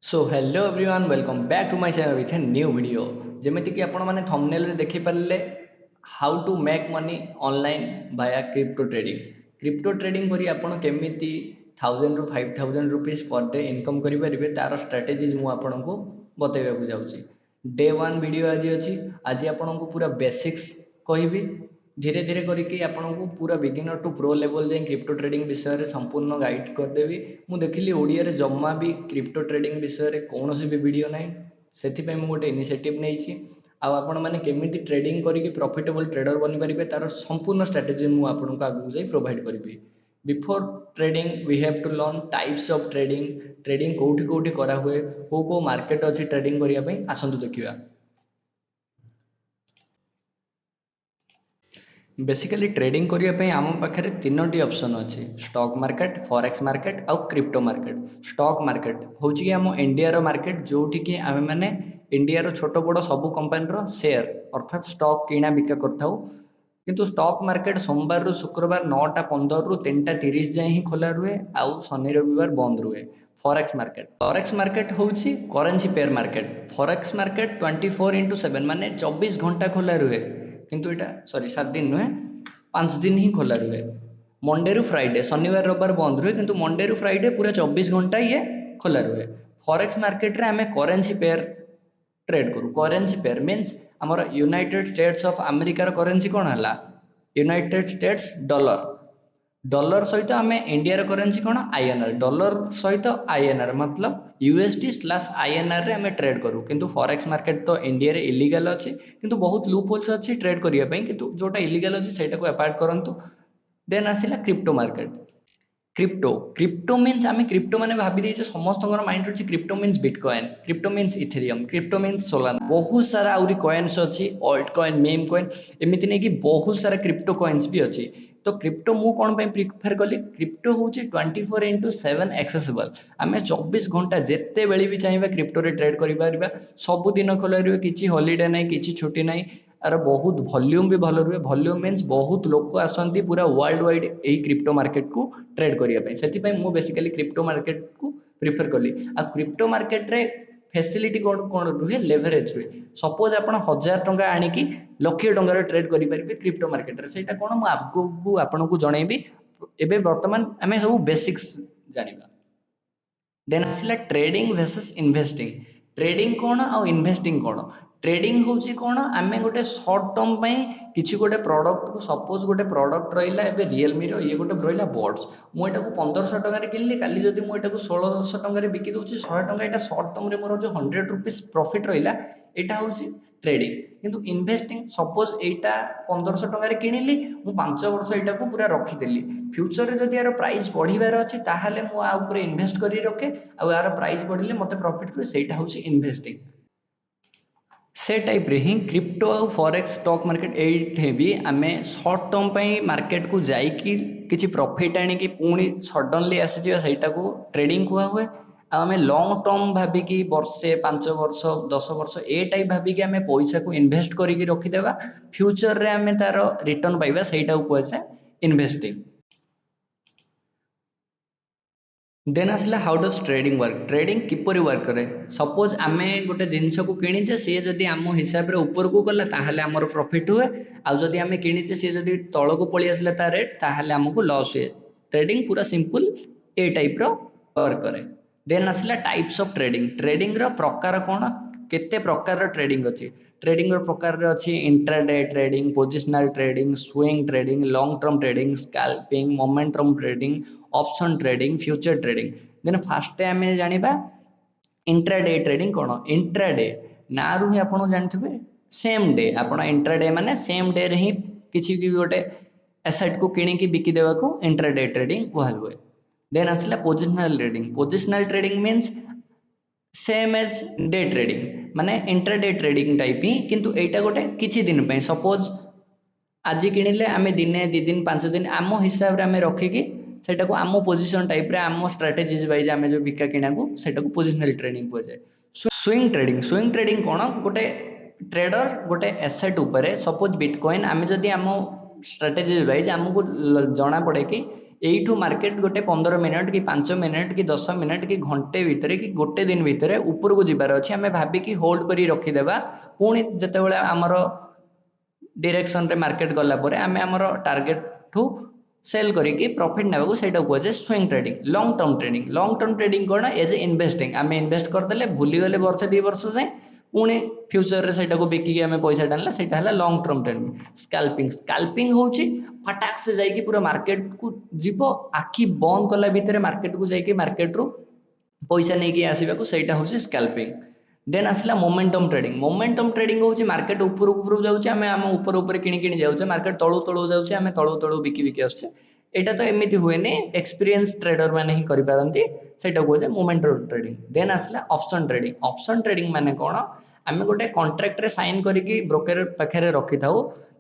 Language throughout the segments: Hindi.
So hello everyone welcome back to my channel with a new video. जमीती कि आपण मैंने थंबनेल रे देखि पारे how to make money online via crypto trading. Crypto trading करी आपण केमिति 1000 रू 5000 रुपीस पर डे इनकम करि परिबे तार स्ट्रेटजीज मु आपनको बतैबाकू जाउची। डे 1 वीडियो आज अछि। आज आपनको पूरा बेसिक्स कहबी। धीरे धीरे करके आपको पूरा बिगिनर टू प्रो लेवल जाए क्रिप्टो ट्रेडिंग विषय में संपूर्ण गाइड करदेवी। मु देखिली ओडिया रे जम्मा भी क्रिप्टो ट्रेडिंग विषय में कौन भी वीडियो ना से गोटे इनिशिएटिव नहीं आपण मैंने केमी ट्रेडिंग करके प्रॉफिटेबल ट्रेडर बनी पारे तार संपूर्ण स्ट्रेटेजी मुझे आपको आगू जाए प्रोवाइड करी। Before trading we have to learn types of trading. Trading कौटी कौटी करा हुए को मार्केट अच्छी ट्रेडिंग करने आसतु देखा। बेसिकली ट्रेडिंग करने आम पाखे तीनोटी ऑप्शन अच्छी स्टॉक मार्केट फॉरेक्स मार्केट आउ क्रिप्टो मार्केट। स्टॉक मार्केट हूँ कि आम इंडिया मार्केट जोटि कि आम मैंने इंडिया छोट बड़ सबू कंपानी शेयर अर्थात स्टॉक किणा बिका कर। किंतु स्टॉक मार्केट सोमवार रु शुक्रवार 9टा 15 रु 3टा 30 जाए ही खोला रुहे आउ शनि रविवार बंद रुहे। फॉरेक्स मार्केट हूँ currency pair market. Forex market 24x7 माने 24 घंटा खोला रुहे किंतु एटा सॉरी 7 दिन नुहे 5 दिन ही खोला रुहे। मंडे रु फ्राइडे शनिवार रविवार बंद रुहे किंतु मंडे रु फ्राइडे पूरा 24 घंटा ये खोला रुहे। फॉरेक्स मार्केट रे आमे करेन्सी पेयर ट्रेड करू। करेन्सी पेयर मीन्स आमर यूनाइटेड स्टेट्स ऑफ अमेरिकार करेन्सी कौन है यूनाइटेड स्टेट्स डॉलर। डॉलर सहित आम इंडिया करेन्सी कौन आईएनआर। डॉलर सहित आईएनआर मतलब यूएसडी स्लैश आईएनआर रे आम ट्रेड करूँ। किंतु फॉरेक्स मार्केट तो इंडिया रे इलीगल अच्छी किंतु बहुत लूप होल्स अच्छी ट्रेड करने किंतु जोटा इलीगल अच्छी सेटा को अवॉइड करंतु। देन आसिला crypto market. Crypto crypto means आम क्रिप्टो मैंने भाभी देचे समस्त माइंड अच्छी crypto means Bitcoin crypto means Ethereum crypto means Solana बहुत सारा आउरी कॉइन्स अच्छी ऑल्ट कॉइन मीम कॉइन एमती नहीं कि बहुत सारा क्रिप्टो कॉइन्स भी अच्छी। तो क्रिप्टो मु कौन प्रिफर कली क्रिप्टो हूँ 24x7 एक्सेसिबल। आम 24 घंटा जिते बेले भी चाहिए क्रिप्टो रे ट्रेड कर सबुदिन खोल रही किसी हॉलीडे ना कि छुट्टी ना। आर बहुत वॉल्यूम भी भल रुहे। वॉल्यूम मीन्स बहुत लोग आसती पूरा वर्ल्ड वाइड यही क्रिप्टो मार्केट को ट्रेड करने से मु बेसिकली क्रिप्टो मार्केट को प्रिफर कली। आ क्रिप्टो मार्केट रे फैसिलिटी कौन कौन रुहे लेवरेज रुहे। सपोज आप 1000 टंका आणिकी लक्षे टंकार ट्रेड करेंगे क्रिप्टो मार्केट रे सेटा कौन मु आगू आपको जनइबी। एबे वर्तमान आम सब बेसिक्स जानिबा। देन आसला ट्रेडिंग वर्सेस इन्वेस्टिंग। ट्रेडिंग कौन आउ इन्वेस्टिंग कौन। ट्रेडिंग हूँ कौन आम गोटे सर्ट टर्म किसी गोटे प्रडक्ट को सपोज गोटे प्रडक्ट रहा है रियलमी ये गोटे रहा बड्स मुझे 1500 टकर किनली काली जब मुझे 1600 टकर बिकी दूसरी 100 टका यहाँ सर्ट टर्म मोर जो 100 रुपीज प्रॉफिट रहा यहाँ हूँ ट्रेडिंग। किंतु इन्वेस्टिंग सपोज यहाँ 1500 टकर किनिली मु 5 वर्ष यहाँ पूरा रखीदेली फ्यूचर रे जदि यार प्राइस बढ़िबार अच्छी ताहले मु आ ऊपर इन्वेस्ट करी रखे आ यार प्राइस बढ़िले मते प्रॉफिट हुए सेटा हूँ इन्वेस्टिंग। से टाइप रे ही क्रिप्टो और फॉरेक्स स्टॉक मार्केट ये भी आम सर्ट टर्म मार्केट को जाइकी किसी प्रॉफिट आनिकी पुणी सडनली आसीजा सेटा को ट्रेडिंग कुआ हुए। आम लंग टर्म भाविकी वर्षे 5 वर्ष 10 वर्ष ए टाइप भाविकी आम पैसा को इन्वेस्ट करके रखीदेवा फ्यूचर रे आम तार रिटर्न पाइबा सेटा को कहुए इन्वेस्टिंग। देन आसला how does trading work. Trading किपरि वर्क करे। सपोज आम गोटे जिनस को किणीचे सी जदि आम हिसाब रे ऊपर को गला ताहले आमर प्रॉफिट हुए आउ जदि आम किणीचे सी जदि तल को पळी आसला ता रेट ताहले आमको लॉस हुए। ट्रेडिंग पूरा सिंपल ए टाइप रो वर्क करे। देन आसला टाइप्स ऑफ ट्रेडिंग। ट्रेडिंग रो प्रकार कौन केते प्रकार रो ट्रेडिंग अछि। ट्रेडिंग रो प्रकार रे अछि intraday trading positional trading swing trading long term trading scalping momentum trading option trading future trading. Then first आम जाना इंट्राडे ट्रेडिंग कौन। इंट्राडे ना रू ही आप जानते सेम डे आप इंट्राडे माने सेम डे रे ही किसी भी गोटे एसेट को किणी बिकी देवा को इंट्राडे ट्रेडिंग कहा हुए। देन आसला positional trading. Positional trading means same as day trading माने इंट्राडे ट्रेडिंग टाइप ही किंतु एटा गोटे किछि दिन पे सपोज आज किणिले आम दिने 2 दिन 5 दिन आम हिसाब रे आम रखिकी सेटा को आम पोजिशन टाइप रे आम स्ट्राटेजीज वाइज आम जो बिका किणा को सेटा को पोजिशनल ट्रेडिंग कहा जाए। Swing trading. स्विंग ट्रेडिंग कौन गोटे ट्रेडर गोटे एसेट उपरे सपोज बिटकॉइन आम जदि आम स्ट्राटेजी वाइज आमको जना पड़े कि एइठू मार्केट गोटे 15 मिनट कि 5 मिनट कि 10 मिनट कि घंटे भितर कि गोटे दिन भितर ऊपर को जीवार अच्छे आम भाविकी होल्ड करी रखीदेवा पुणी जितेबाला आमर डिरेक्शन रे मार्केट गला परे आमे आमर टार्गेट ठू सेल करके प्रॉफिट नेबाकू सेटा कहुए swing trading long term trading कौन एज ए इन्वेस्टिंग आम इन्वेस्ट करदे भूलीगले वर्ष 2 वर्ष जाए पुणी फ्यूचर से बिकिकी आम पैसा टाणला सेटा है लॉन्ग टर्म ट्रेडिंग स्काल्पिंग हूँ फटाक से जाइए पूरा मार्केट को जीव आखि बंद कला भितर मार्केट को जाइए मार्केट रू पैसा नहीं आसवाक सहीटा हूँ स्काल्पिंग देन आसला मोमेंटम ट्रेडिंग हूँ मार्केट ऊपर ऊपर जाऊे आम आम ऊपर ऊपर किणी जाऊे मार्केट तलू तलू जाऊे आम तलू तलू बिकी आसुचे एटा तो एमती हुए एक्सपीरियंस ट्रेडर मैंने ही करपारती सेटा कहे मोमेंटम ट्रेडिंग देन आसला ऑप्शन ट्रेडिंग माने कौन आम गोटे कॉन्ट्रैक्ट रे साइन करके ब्रोकर पाखे रखी था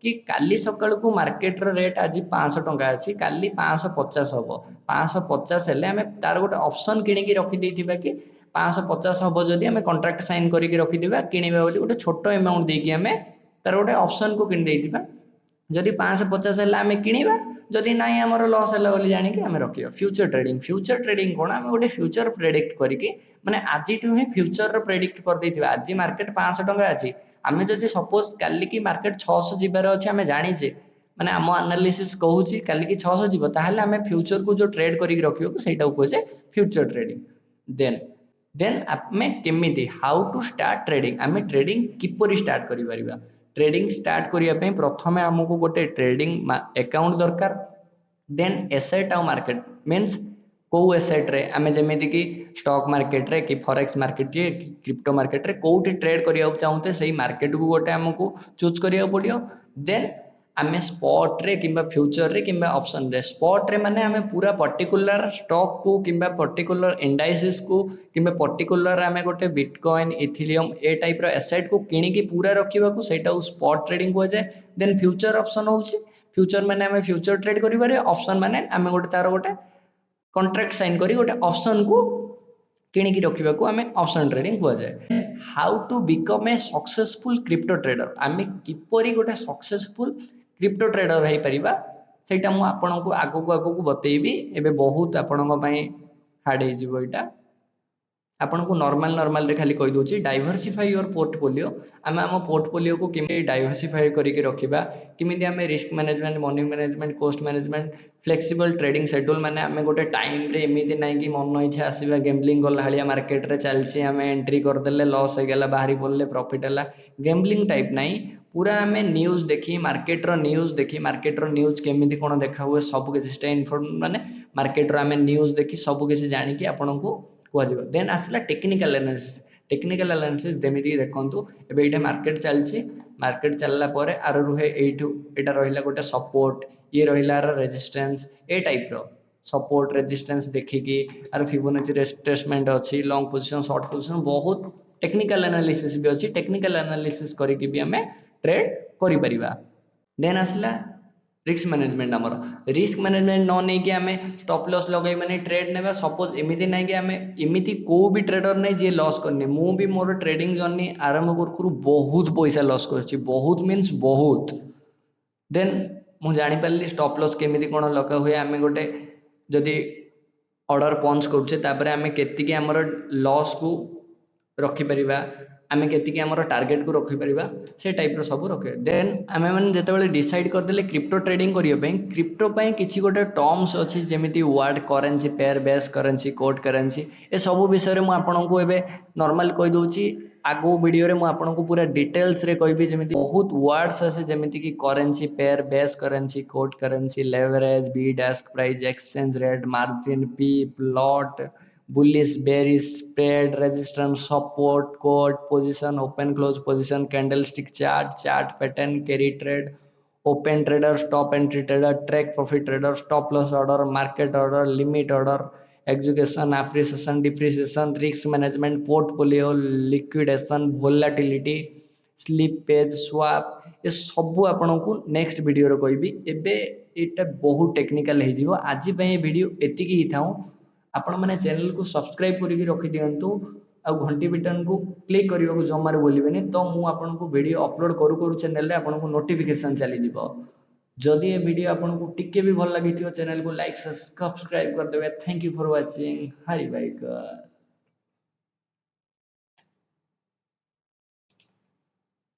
कि काली सकाळ को मार्केट रेट आज 500 टंका अच्छी काली 550 हम 550 हेल्ले आम तार गोटे ऑप्शन किणी रखी कि 550 हम जदि आम कॉन्ट्रैक्ट साइन करके रखीदा किणवा गोटे छोट अमाउंट देकी आम तार गोटे ऑप्शन को किणी जदि 550 है आम किणवा जदि ना आमर लॉस है जानिक आम रखा फ्यूचर ट्रेडिंग कौन आम गोटे फ्यूचर प्रेडिक्ट करके माने आज ही फ्यूचर प्रेडिक्ट कर देथिबा आज मार्केट 500 टंका अच्छी आम जदि सपोज काली की मार्केट 600 जीवार अच्छे आम जाचे माने आम एनालिसिस कहूँ काली की 600 जीव ताहले आम फ्यूचर को जो ट्रेड करके रखा सहीटा कहे फ्यूचर ट्रेडिंग देन देन आमे केमिति हाउ टू स्टार्ट ट्रेडिंग आमे ट्रेडिंग किपरि स्टार्ट करि परिबा ट्रेडिंग स्टार्ट करिया पे प्रथमे हमको गोटे ट्रेडिंग अकाउंट दरकार देन एसेट आउ मार्केट मीन्स को एसेट रे आमे जेमिति कि स्टॉक मार्केट रे कि फॉरेक्स मार्केट रे कि क्रिप्टो मार्केट रे कोठी ट्रेड करिया चाहते सही मार्केट को गोटे हमको चूज करिया पड़ियो देन आमे स्पॉट रे किंबा फ्यूचर रे किंबा ऑप्शन रे स्पॉट रे माने आमे पूरा पर्टिकुलर स्टॉक को किंबा पर्टिकुलर इंडाइसेस को किंबा पर्टिकुलर आमे गोटे बिटकॉइन इथिलियम ए टाइप रो एसेट को किणी की पूरा रखिबा को सेटा स्पॉट ट्रेडिंग हो जाए देन फ्यूचर ऑप्शन होउची फ्यूचर माने आमे फ्यूचर ट्रेड करि पारे ऑप्शन माने आमे गोटे तार गोटे कॉन्ट्रैक्ट साइन करी गोटे ऑप्शन को किणी रखा को आमे ऑप्शन ट्रेडिंग कह जाए how to become a successful crypto trader आमे किपरि गोटे सक्सेसफुल क्रिप्टो ट्रेडर हो पारिबा सेटा मु आपनको आगको बतेइबी एबे बहुत आपनको पई हार्ड हो जिवो एटा आपको नॉर्मल रे खाली कहि दोची डाइवर्सिफाई योर पोर्टफोलियो आम आम पोर्टफोलियो को केमी डाइवर्सिफाई करके रखिबा केमिति आम risk management money management cost management flexible trading schedule माने आम गोटे टाइम रे एमिति नाही कि मन इच्छा आसीबा गैम्बलिंग गला हालिया मार्केट रे चलची आम एंट्री करदेले लॉस हो गला बाहरी पड़ले प्रॉफिट है गैम्बलिंग टाइप नहीं पूरा आम न्यूज देखी मार्केट रो न्यूज केमिति कोन देखा हुए सब किसी स्टे इन्फॉर्म माने मार्केट रो आम न्यूज देखी सब किसी जानिकी आपनको कह देन आसला टेक्निकल एनालिसिस जमीती देखु एबे ये मार्केट चलची मार्केट चलला परे आर रुहे एठू एटा रहिला गोटे सपोर्ट ये रहिला रेजिस्टेंस ए टाइप रो सपोर्ट रेजिस्टेंस देखिकी आर फिबोनाची रिट्रेसमेंट अच्छी लॉन्ग पोजीशन शॉर्ट पोजीशन बहुत टेक्निकल एनालिसिस भी अच्छी टेक्निकल एनालिसिस करके भी आम ट्रेड करि परिबा देन आसला रिस्क मैनेजमेंट आमर रिस्क मैनेजमेंट न नहीं कि आम स्टॉप लॉस लगे मैंने ट्रेड नेबा सपोज एमती ना कि आम एमती को भी ट्रेडर नहीं जी लॉस करनी मु भी मोर ट्रेडिंग जर्नी आरंभ करू बहुत पैसा लॉस कर बहुत मीन्स बहुत देन मु जानी पारली स्टॉप लॉस केमिति कोन लगा हुए आम गोटे जदि ऑर्डर पंच करुचे आम केतिकी आमर लॉस को रखिपर आम केतिकी आमर टार्गेट को रखिपर से टाइप सब रखे देन आम मैंने जिते डिसाइड करदे क्रिप्टो ट्रेडिंग करने क्रिप्टो किसी गोटे टर्म्स अच्छी जमी word currency pair base currency quote currency ए सब विषय में आपको एवं नॉर्मल कहीदे आगो वीडियो रे आपको पूरा डिटेल्स रे कहि जमी बहुत वर्ड्स अच्छे जमीती कि currency pair base currency quote currency leverage bid ask price exchange rate margin P plot bullish bearish spread resistance support code position open close position candlestick chart pattern carry trade open trader stop entry trader track profit trader stop loss order market order limit order execution appreciation depreciation risk management portfolio liquidation volatility slippage swap ये सब आपन को नेक्स्ट वीडियो रे कहबी एबे एटा बहुत टेक्निकल हे जीवो आज पे वीडियो एतिकी ही थाऊ आपण मैंने चैनल को सब्सक्राइब करके रखी दिंतु आ घंटी बटन को क्लिक करने को जमार बोलबेनि तो मु आपन को वीडियो अपलोड करू करू चैनल रे आपन को नोटिफिकेशन चली जीवो जदि ये वीडियो आपको टिके भी भल लगी चैनल को लाइक सब्सक्राइब करदेवे। Thank you for watching. हरि बाई।